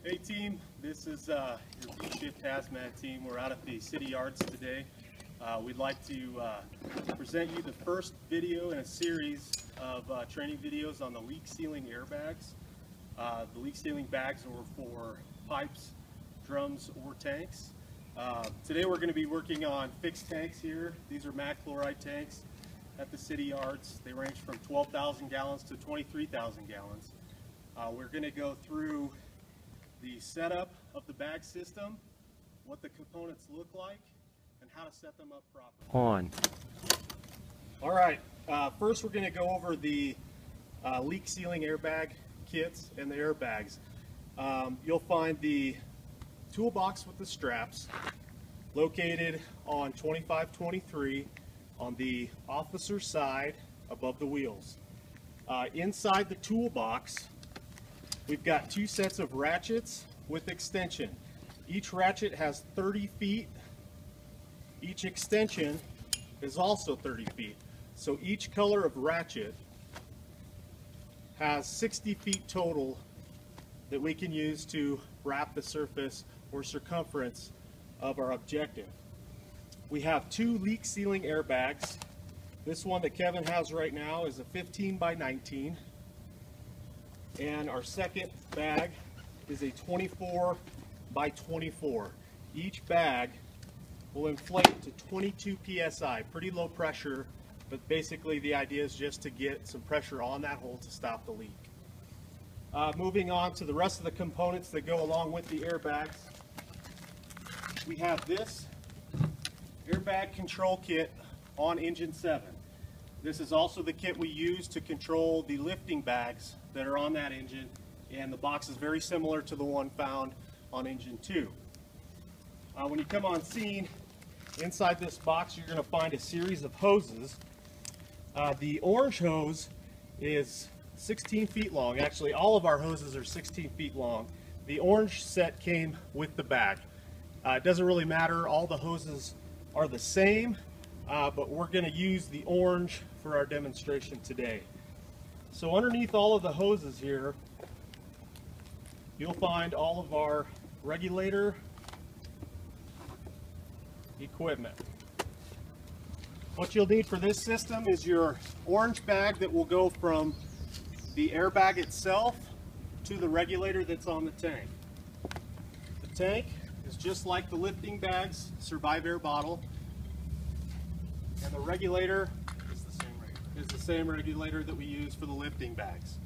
Hey team, this is your B-Shift Hazmat team. We're out at the city yards today. We'd like to present you the first video in a series of training videos on the leak sealing airbags. The leak sealing bags are for pipes, drums, or tanks. Today we're going to be working on fixed tanks here. These are matte chloride tanks at the city yards. They range from 12,000 gallons to 23,000 gallons. We're going to go through the setup of the bag system, what the components look like, and how to set them up properly. All right, first we're going to go over the leak sealing airbag kits and the airbags. You'll find the toolbox with the straps located on 2523 on the officer side above the wheels. Inside the toolbox, we've got two sets of ratchets with extension. Each ratchet has 30 feet. Each extension is also 30 feet. So each color of ratchet has 60 feet total that we can use to wrap the surface or circumference of our objective. We have two leak sealing airbags. This one that Kevin has right now is a 15 by 19. And our second bag is a 24 by 24. Each bag will inflate to 22 psi, pretty low pressure, but basically the idea is just to get some pressure on that hole to stop the leak. Moving on to the rest of the components that go along with the airbags, we have this airbag control kit on engine 7. This is also the kit we use to control the lifting bags that are on that engine, and the box is very similar to the one found on engine 2. When you come on scene, inside this box you're going to find a series of hoses. The orange hose is 16 feet long. Actually, all of our hoses are 16 feet long. The orange set came with the bag. It doesn't really matter, all the hoses are the same, but we're going to use the orange for our demonstration today. So underneath all of the hoses here, you'll find all of our regulator equipment. What you'll need for this system is your orange bag that will go from the airbag itself to the regulator that's on the tank. The tank is just like the lifting bag's Survive Air bottle, and the regulator is the same regulator that we use for the lifting bags.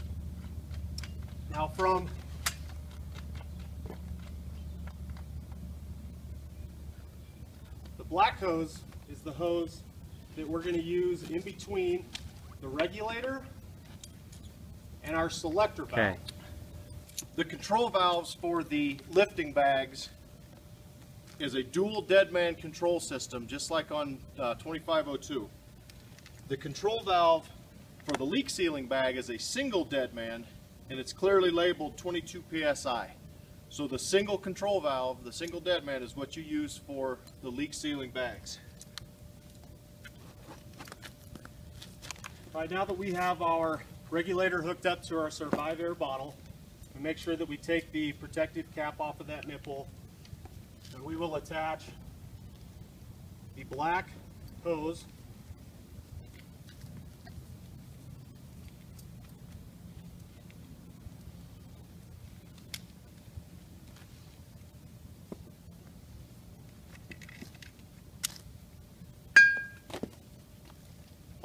Now from the black hose is the hose that we're going to use in between the regulator and our selector valve. Okay. The control valves for the lifting bags is a dual deadman control system, just like on 2502. The control valve for the leak sealing bag is a single deadman, and it's clearly labeled 22 psi. So the single control valve, the single deadman, is what you use for the leak sealing bags. All right, now that we have our regulator hooked up to our Survive Air bottle, we make sure that we take the protective cap off of that nipple, and we will attach the black hose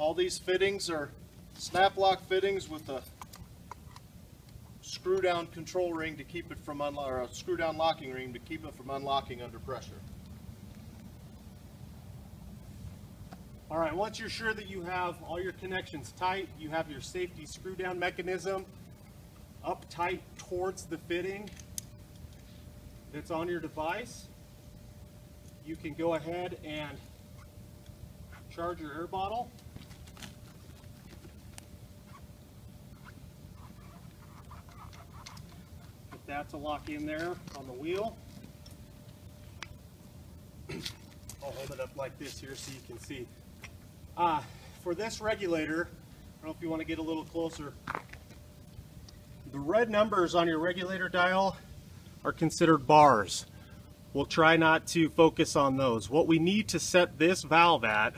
All these fittings are snap lock fittings with a screw down control ring to keep it from or a screw down locking ring to keep it from unlocking under pressure. All right, once you're sure that you have all your connections tight, you have your safety screw down mechanism up tight towards the fitting that's on your device, you can go ahead and charge your air bottle. Get that to lock in there on the wheel. I'll hold it up like this here so you can see. For this regulator, I don't know if you want to get a little closer. The red numbers on your regulator dial are considered bars. We'll try not to focus on those. What we need to set this valve at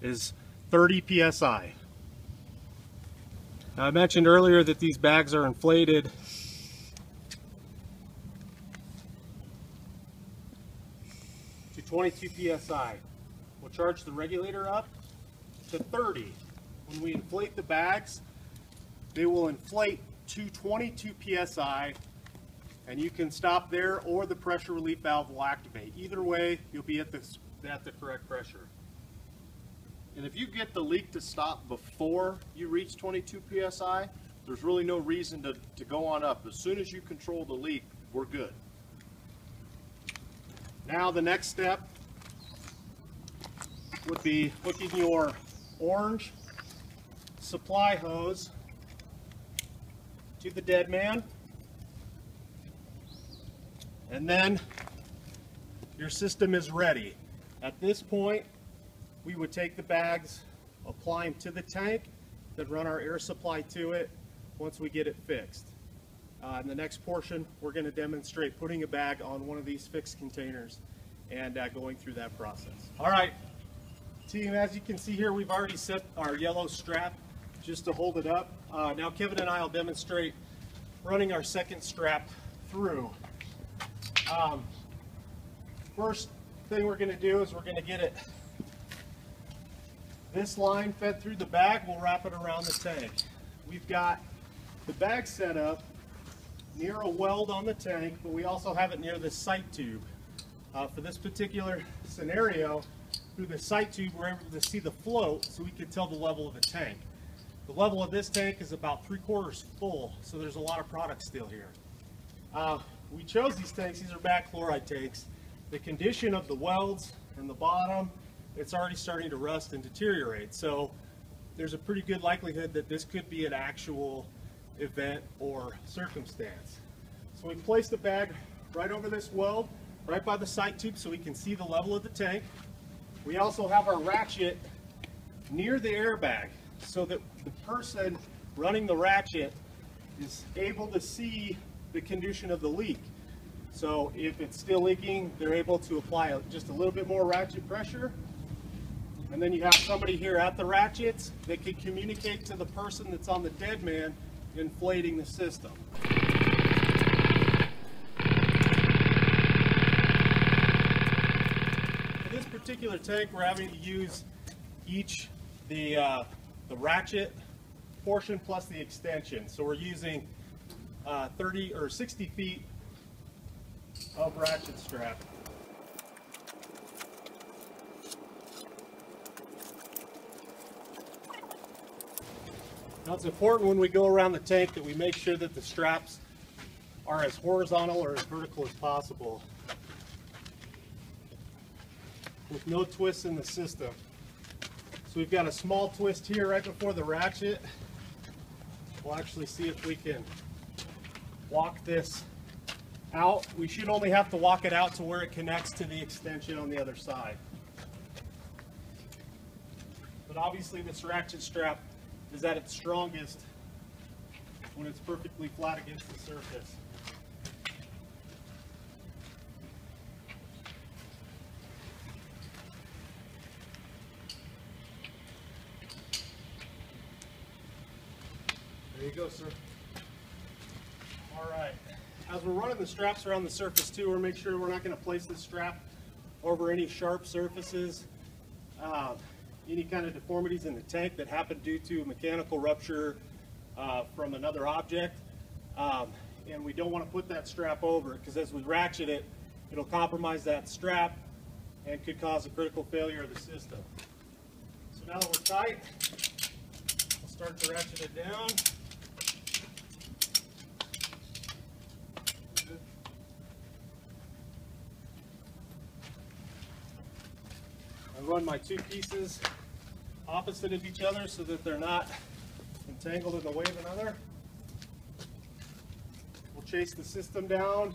is 30 psi. Now, I mentioned earlier that these bags are inflated to 22 psi. We'll charge the regulator up to 30. When we inflate the bags, they will inflate to 22 psi, and you can stop there, or the pressure relief valve will activate. Either way, you'll be at the correct pressure. And if you get the leak to stop before you reach 22 psi, there's really no reason to go on up. As soon as you control the leak, we're good. Now the next step would be hooking your orange supply hose to the dead man, and then your system is ready. At this point, we would take the bags, apply them to the tank, then run our air supply to it once we get it fixed. In the next portion, we're going to demonstrate putting a bag on one of these fixed containers and going through that process. All right, team, as you can see here, we've already set our yellow strap just to hold it up. Now Kevin and I will demonstrate running our second strap through. First thing we're going to do is we're going to get it, this line fed through the bag, we'll wrap it around the tank. We've got the bag set up near a weld on the tank, but we also have it near the sight tube. For this particular scenario, through the sight tube, we're able to see the float, so we can tell the level of the tank. The level of this tank is about 3/4 full, so there's a lot of product still here. We chose these tanks, these are back chloride tanks. The condition of the welds and the bottom, it's already starting to rust and deteriorate, so there's a pretty good likelihood that this could be an actual event or circumstance. So we place the bag right over this weld, right by the sight tube, so we can see the level of the tank. We also have our ratchet near the airbag, so that the person running the ratchet is able to see the condition of the leak. So if it's still leaking, they're able to apply just a little bit more ratchet pressure. And then you have somebody here at the ratchets that can communicate to the person that's on the dead man inflating the system. For this particular tank, we're having to use the ratchet portion plus the extension. So we're using 30 or 60 feet of ratchet strap. Now it's important when we go around the tank that we make sure that the straps are as horizontal or as vertical as possible, with no twists in the system. So we've got a small twist here right before the ratchet. We'll actually see if we can walk this out. We should only have to walk it out to where it connects to the extension on the other side. But obviously this ratchet strap is at its strongest when it's perfectly flat against the surface. There you go, sir. All right. As we're running the straps around the surface too, we'll make sure we're not going to place this strap over any sharp surfaces, any kind of deformities in the tank that happen due to mechanical rupture from another object. And we don't want to put that strap over it, because as we ratchet it, it'll compromise that strap and could cause a critical failure of the system. So now that we're tight, we'll start to ratchet it down. I run my two pieces opposite of each other so that they're not entangled in the way of another. We'll chase the system down,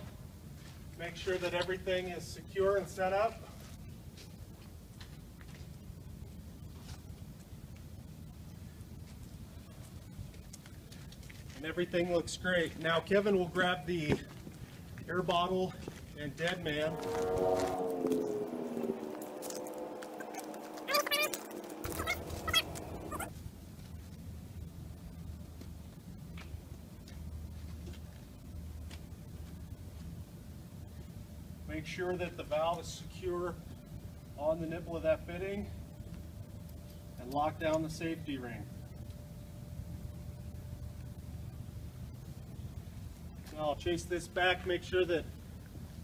make sure that everything is secure and set up. And everything looks great. Now Kevin will grab the air bottle and dead man. Make sure that the valve is secure on the nipple of that fitting and lock down the safety ring. Now I'll chase this back, make sure that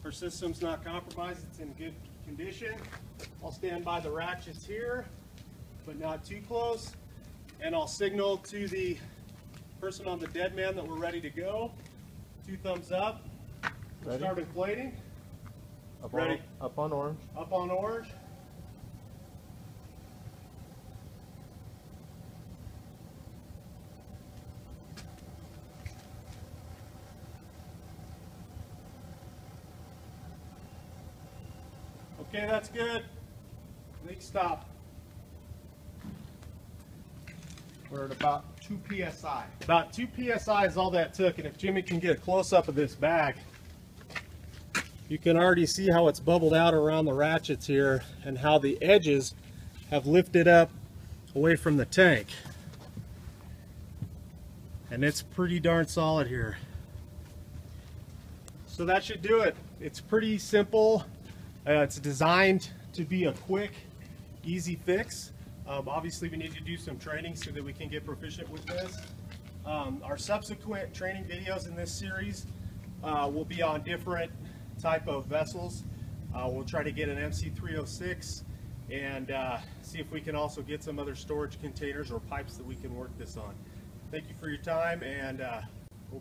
our system's not compromised, it's in good condition. I'll stand by the ratchets here, but not too close, and I'll signal to the person on the dead man that we're ready to go. 2 thumbs up. We'll start inflating. Ready? Up on orange. Up on orange. Okay, that's good. Leak stop. We're at about 2 psi. About 2 psi is all that took, and if Jimmy can get a close-up of this bag, you can already see how it's bubbled out around the ratchets here and how the edges have lifted up away from the tank. And it's pretty darn solid here. So that should do it. It's pretty simple. It's designed to be a quick, easy fix. Obviously we need to do some training so that we can get proficient with this. Our subsequent training videos in this series will be on different type of vessels. We'll try to get an MC306 and see if we can also get some other storage containers or pipes that we can work this on. Thank you for your time, and we'll